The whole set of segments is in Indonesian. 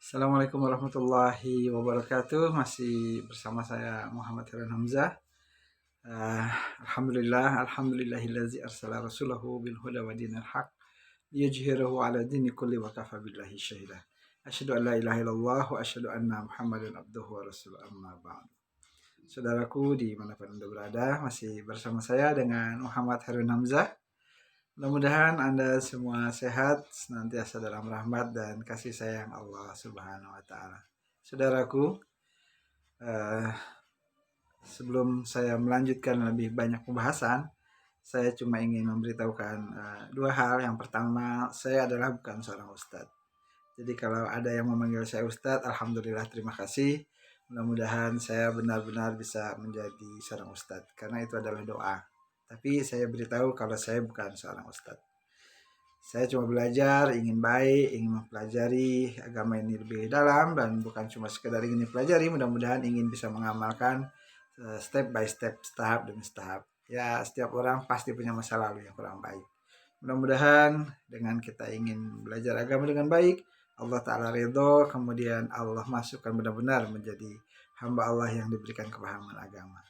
Assalamualaikum warahmatullahi wabarakatuh. Masih bersama saya Muhammad Heran Hamzah. Eh, Alhamdulillahillazi arsala rasulahu bil huda wa dinil haq liyujhirahu ala dini kulli wa kafa billahi syahida. Asyhadu an la ilaha illallah wa asyhadu anna Muhammadan abduhu wa rasuluh, amma ba'du. Saudaraku dimanapun Anda berada, masih bersama saya dengan Muhammad Heran Hamzah. Mudah-mudahan Anda semua sehat, senantiasa dalam rahmat dan kasih sayang Allah Subhanahu wa Ta'ala. Saudaraku, sebelum saya melanjutkan lebih banyak pembahasan, saya cuma ingin memberitahukan dua hal. Yang pertama, saya adalah bukan seorang ustadz. Jadi kalau ada yang memanggil saya ustadz, alhamdulillah, terima kasih. Mudah-mudahan saya benar-benar bisa menjadi seorang ustadz, karena itu adalah doa. Tapi saya beritahu kalau saya bukan seorang ustadz. Saya cuma belajar, ingin baik, ingin mempelajari agama ini lebih dalam, dan bukan cuma sekedar ingin dipelajari, mudah-mudahan ingin bisa mengamalkan step by step, tahap demi tahap. Ya, setiap orang pasti punya masa lalu yang kurang baik. Mudah-mudahan dengan kita ingin belajar agama dengan baik, Allah Ta'ala ridho, kemudian Allah masukkan benar-benar menjadi hamba Allah yang diberikan kepahaman agama.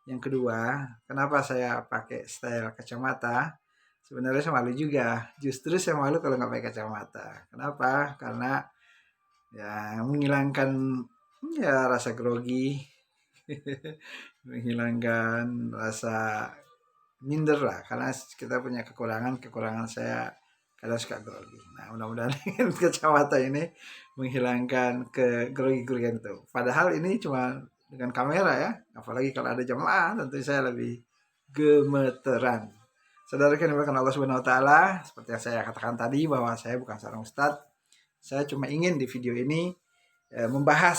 Yang kedua, kenapa saya pakai style kacamata? Sebenarnya saya malu juga. Justru saya malu kalau nggak pakai kacamata. Kenapa? Karena ya menghilangkan rasa grogi, menghilangkan rasa minder lah. Karena kita punya kekurangan saya kadang suka grogi. Nah, mudah-mudahan kacamata ini menghilangkan kegrogi-grogian itu. Padahal ini cuma dengan kamera ya. Apalagi kalau ada jamaah, tentu saya lebih gemeteran. Saudara yang dimuliakan Allah Subhanahu wa Ta'ala, seperti yang saya katakan tadi bahwa saya bukan seorang ustadz. Saya cuma ingin di video ini membahas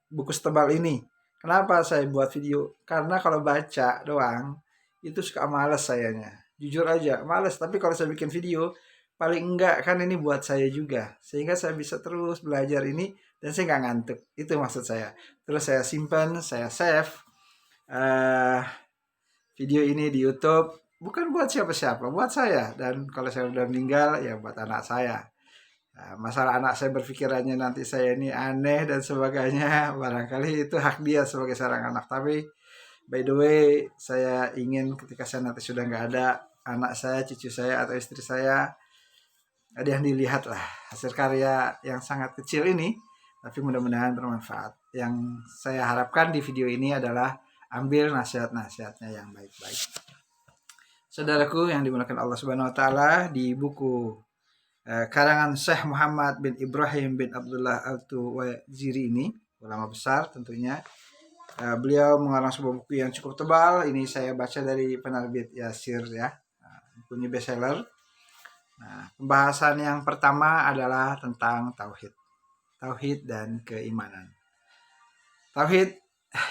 buku setebal ini. Kenapa saya buat video? Karena kalau baca doang itu suka males sayanya. Jujur aja, males. Tapi kalau saya bikin video, paling enggak kan ini buat saya juga. Sehingga saya bisa terus belajar ini dan saya nggak ngantuk. Itu maksud saya. Terus saya simpan, saya save video ini di YouTube. Bukan buat siapa-siapa, buat saya. Dan kalau saya udah meninggal, ya buat anak saya. Nah, masalah anak saya berpikirannya nanti saya ini aneh dan sebagainya, barangkali itu hak dia sebagai seorang anak. Tapi by the way, saya ingin ketika saya nanti sudah nggak ada, anak saya, cucu saya, atau istri saya, ada yang dilihat lah hasil karya yang sangat kecil ini, tapi mudah-mudahan bermanfaat. Yang saya harapkan di video ini adalah ambil nasihat-nasihatnya yang baik-baik. Saudaraku yang dimuliakan Allah Subhanahu wa Ta'ala, di buku karangan Syekh Muhammad bin Ibrahim bin Abdullah Al-Tuwajiri ini, ulama besar tentunya, beliau mengarang sebuah buku yang cukup tebal. Ini saya baca dari penerbit Yasir ya, bukunya bestseller. Nah, pembahasan yang pertama adalah tentang tauhid dan keimanan. Tauhid,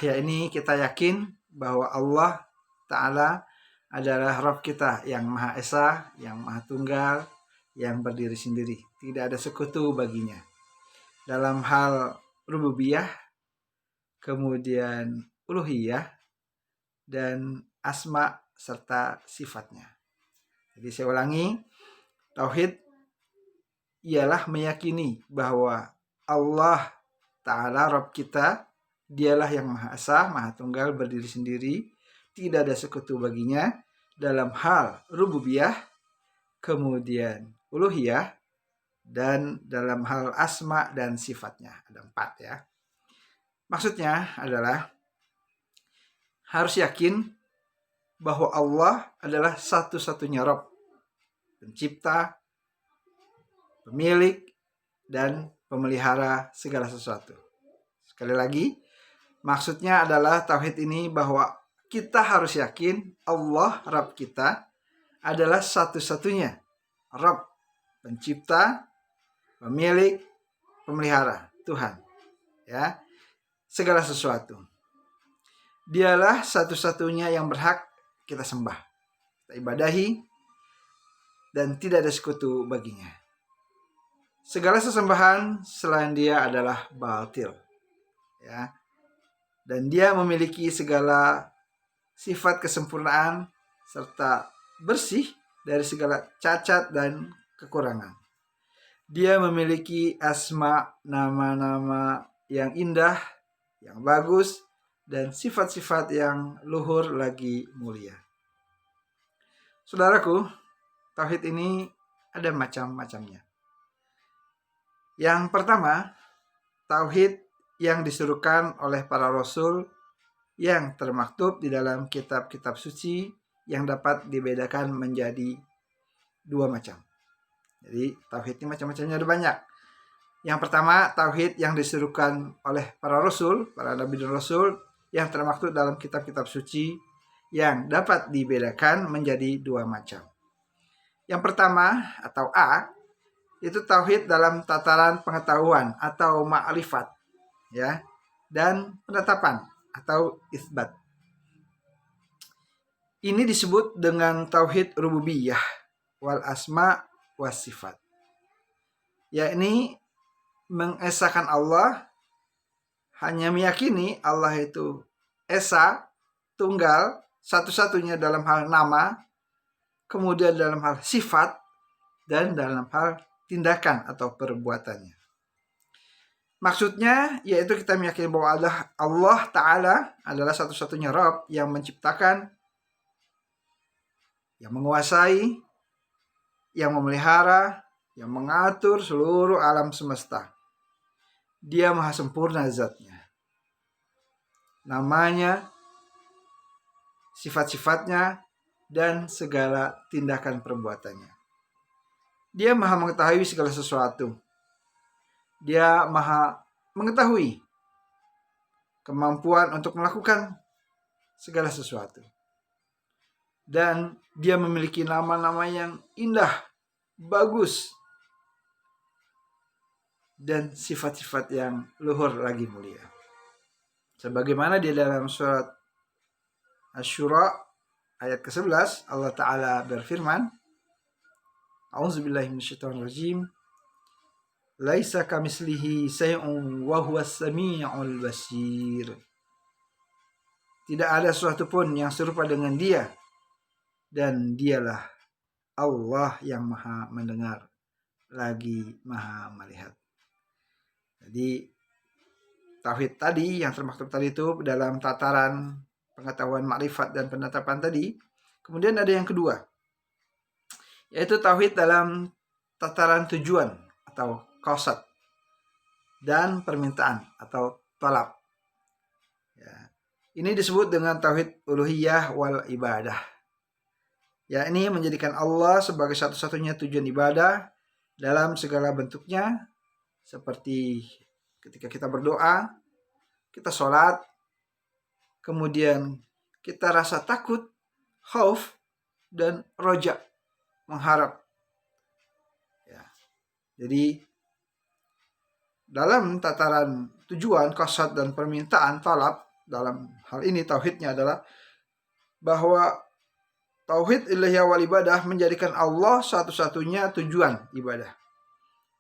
ya ini kita yakin bahwa Allah Ta'ala adalah Rabb kita yang Maha Esa, yang Maha Tunggal, yang berdiri sendiri. Tidak ada sekutu baginya. Dalam hal rububiyah, kemudian uluhiyah, dan asma serta sifatnya. Jadi saya ulangi, tauhid ialah meyakini bahwa Allah Ta'ala Rabb kita, dialah yang Maha Esa, Maha Tunggal, berdiri sendiri, tidak ada sekutu baginya dalam hal rububiyah, kemudian uluhiyah, dan dalam hal asma dan sifatnya. Ada 4 ya. Maksudnya adalah harus yakin bahwa Allah adalah satu-satunya Rabb, pencipta, pemilik, dan pemelihara segala sesuatu. Sekali lagi, maksudnya adalah tauhid ini bahwa kita harus yakin Allah Rabb kita adalah satu-satunya Rabb, pencipta, pemilik, pemelihara, Tuhan. Ya, segala sesuatu. Dialah satu-satunya yang berhak kita sembah, kita ibadahi, dan tidak ada sekutu baginya. Segala sesembahan selain dia adalah batil. Ya. Dan dia memiliki segala sifat kesempurnaan serta bersih dari segala cacat dan kekurangan. Dia memiliki asma, nama-nama yang indah, yang bagus, dan sifat-sifat yang luhur lagi mulia. Saudaraku, tauhid ini ada macam-macamnya. Yang pertama, tauhid yang disuruhkan oleh para rasul yang termaktub di dalam kitab-kitab suci yang dapat dibedakan menjadi dua macam. Jadi tauhid ini macam-macamnya ada banyak. Yang pertama, tauhid yang disuruhkan oleh para rasul, para nabi dan rasul yang termaktub dalam kitab-kitab suci yang dapat dibedakan menjadi dua macam. Yang pertama atau A, itu tauhid dalam tataran pengetahuan atau ma'rifat, ya, dan penetapan atau isbat. Ini disebut dengan tauhid rububiyah wal asma was sifat. Yakni mengesahkan Allah, hanya meyakini Allah itu esa, tunggal, satu-satunya dalam hal nama, kemudian dalam hal sifat, dan dalam hal tindakan atau perbuatannya. Maksudnya yaitu kita meyakini bahwa Allah Ta'ala adalah satu-satunya Rabb yang menciptakan, yang menguasai, yang memelihara, yang mengatur seluruh alam semesta. Dia maha sempurna zatnya, namanya, sifat-sifatnya, dan segala tindakan perbuatannya. Dia maha mengetahui segala sesuatu. Dia maha mengetahui kemampuan untuk melakukan segala sesuatu. Dan dia memiliki nama-nama yang indah, bagus, dan sifat-sifat yang luhur lagi mulia. Sebagaimana di dalam surat Asy-Syura ayat ke-11, Allah Ta'ala berfirman, A'udzubillahi minasyaitonirrajim, Laisa kamislihi syai'un wa huwas sami'ul basir. Tidak ada sesuatu pun yang serupa dengan dia, dan dialah Allah yang maha mendengar lagi maha melihat. Jadi tauhid tadi yang termaktub tadi itu dalam tataran pengetahuan makrifat dan penetapan tadi. Kemudian ada yang kedua, yaitu tauhid dalam tataran tujuan atau qasad dan permintaan atau talab. Ya. Ini disebut dengan tauhid uluhiyah wal ibadah. Ya, ini menjadikan Allah sebagai satu-satunya tujuan ibadah dalam segala bentuknya, seperti ketika kita berdoa, kita sholat, kemudian kita rasa takut, khauf, dan roja, mengharap. Ya. Jadi dalam tataran tujuan, qasad, dan permintaan, talab, dalam hal ini tauhidnya adalah bahwa tauhid ilahiyah wal ibadah menjadikan Allah satu-satunya tujuan ibadah.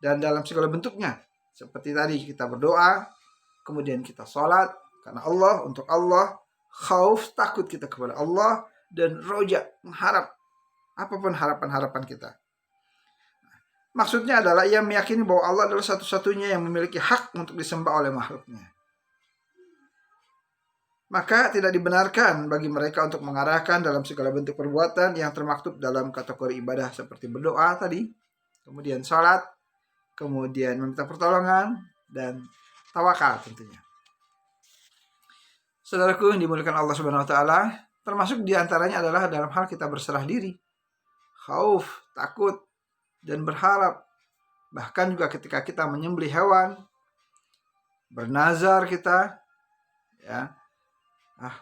Dan dalam segala bentuknya, seperti tadi kita berdoa, kemudian kita sholat karena Allah, untuk Allah, khauf, takut kita kepada Allah, dan roja, mengharap apapun harapan-harapan kita. Maksudnya adalah ia meyakini bahwa Allah adalah satu-satunya yang memiliki hak untuk disembah oleh makhluknya. Maka tidak dibenarkan bagi mereka untuk mengarahkan dalam segala bentuk perbuatan yang termaktub dalam kategori ibadah seperti berdoa tadi, kemudian sholat, kemudian meminta pertolongan, dan tawakal tentunya. Saudaraku yang dimuliakan Allah Subhanahu wa taala, termasuk diantaranya adalah dalam hal kita berserah diri, khauf, takut, dan berharap. Bahkan juga ketika kita menyembelih hewan, bernazar kita, ya,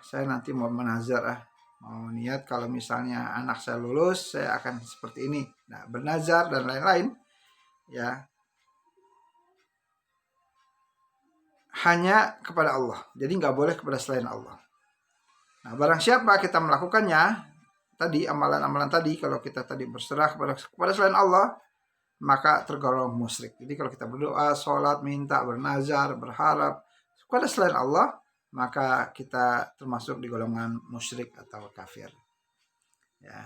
saya nanti mau menazar, mau niat kalau misalnya anak saya lulus, saya akan seperti ini. Nah, bernazar dan lain-lain, ya, hanya kepada Allah. Jadi nggak boleh kepada selain Allah. Nah, barang siapa kita melakukannya, tadi amalan-amalan tadi, kalau kita tadi berserah kepada selain Allah, maka tergolong musyrik. Jadi kalau kita berdoa, sholat, minta, bernazar, berharap kepada selain Allah, maka kita termasuk di golongan musyrik atau kafir. Ya.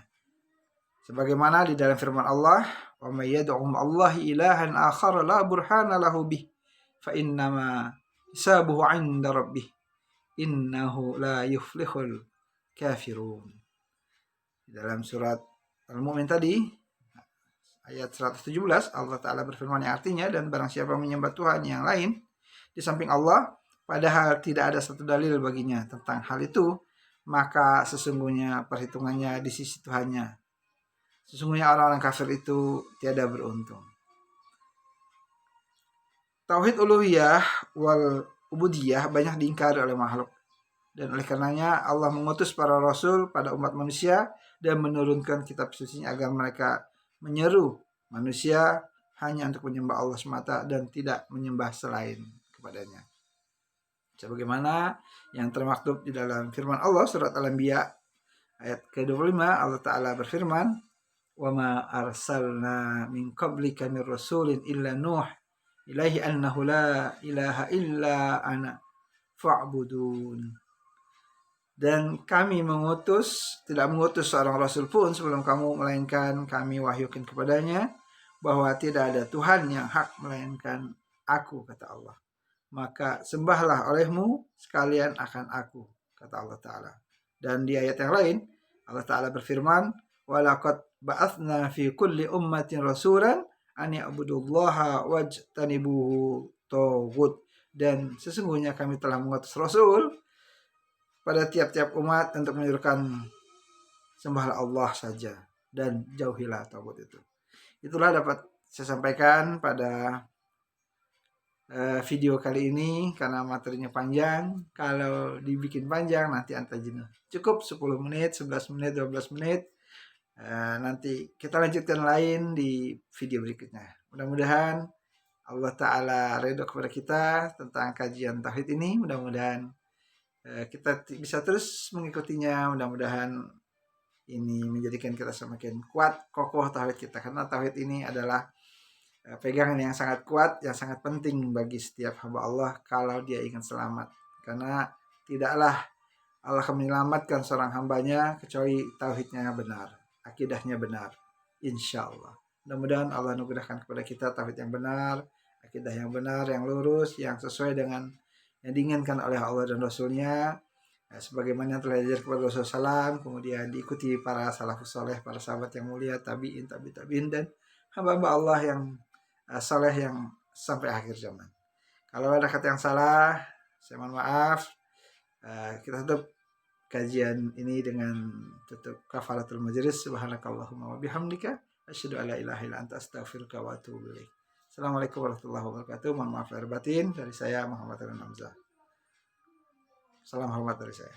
Sebagaimana di dalam firman Allah, "Wa may yad'u ma'allahi ilahan akhar la burhana lahu bih, fa innama hisabuhu 'inda rabbih, innahu la yuflihul kafirun." Di dalam surat Al-Mu'min tadi, ayat 117, Allah Ta'ala berfirman yang artinya, dan barang siapa menyembah Tuhan yang lain di samping Allah, padahal tidak ada satu dalil baginya tentang hal itu, maka sesungguhnya perhitungannya di sisi Tuhannya. Sesungguhnya orang-orang kafir itu tiada beruntung. Tauhid uluhiyah wal ubudiyah banyak diingkari oleh makhluk. Dan oleh karenanya Allah mengutus para rasul pada umat manusia dan menurunkan kitab sucinya agar mereka menyeru manusia hanya untuk menyembah Allah semata dan tidak menyembah selain kepadanya. Sebagaimana yang termaktub di dalam firman Allah surat Al-Anbiya ayat ke-25, Allah Ta'ala berfirman, "Wa ma arsalna min qablika min rasulin illa nuh ilaihi annahu la ilaha illa ana fa'budun." Dan kami tidak mengutus seorang rasul pun sebelum kamu, melainkan kami wahyukan kepadanya bahwa tidak ada Tuhan yang hak melainkan aku, kata Allah. Maka sembahlah olehmu sekalian akan aku, kata Allah Ta'ala. Dan di ayat yang lain Allah Ta'ala berfirman, "Walaqad ba'atsna fi kulli ummatin rasulan an ya'budullaha wajtanibuhu taghut." Dan sesungguhnya kami telah mengutus rasul pada tiap-tiap umat untuk menyuruhkan sembahlah Allah saja dan jauhilah taghut itu. Itulah dapat saya sampaikan pada video kali ini, karena materinya panjang. Kalau dibikin panjang nanti anda jenuh. Cukup 10 menit, 11 menit, 12 menit. Nanti kita lanjutkan lain di video berikutnya. Mudah-mudahan Allah Ta'ala ridho kepada kita tentang kajian tauhid ini. Mudah-mudahan kita bisa terus mengikutinya. Mudah-mudahan ini menjadikan kita semakin kuat, kokoh tauhid kita. Karena tauhid ini adalah pegangan yang sangat kuat, yang sangat penting bagi setiap hamba Allah kalau dia ingin selamat. Karena tidaklah Allah akan menyelamatkan seorang hambanya kecuali tauhidnya benar, akidahnya benar, insya Allah. Mudah-mudahan Allah anugerahkan kepada kita tauhid yang benar, akidah yang benar, yang lurus, yang sesuai dengan yang diinginkan oleh Allah dan Rasulnya, sebagaimana telah diajar kepada Rasulullah SAW, kemudian diikuti para salafus soleh, para sahabat yang mulia, tabi'in, dan hamba-hamba Allah yang saleh yang sampai akhir zaman. Kalau ada kata yang salah, saya mohon maaf. Kita tutup kajian ini dengan tutup kafaratul majlis. Subhanakallahumma wa bihamdika asyhadu an la ilaha illa anta astaghfiruka wa atubu ilaik. Assalamualaikum warahmatullahi wabarakatuh. Mohon maaf lahir batin dari saya Muhammad Hamzah. Salam hormat dari saya.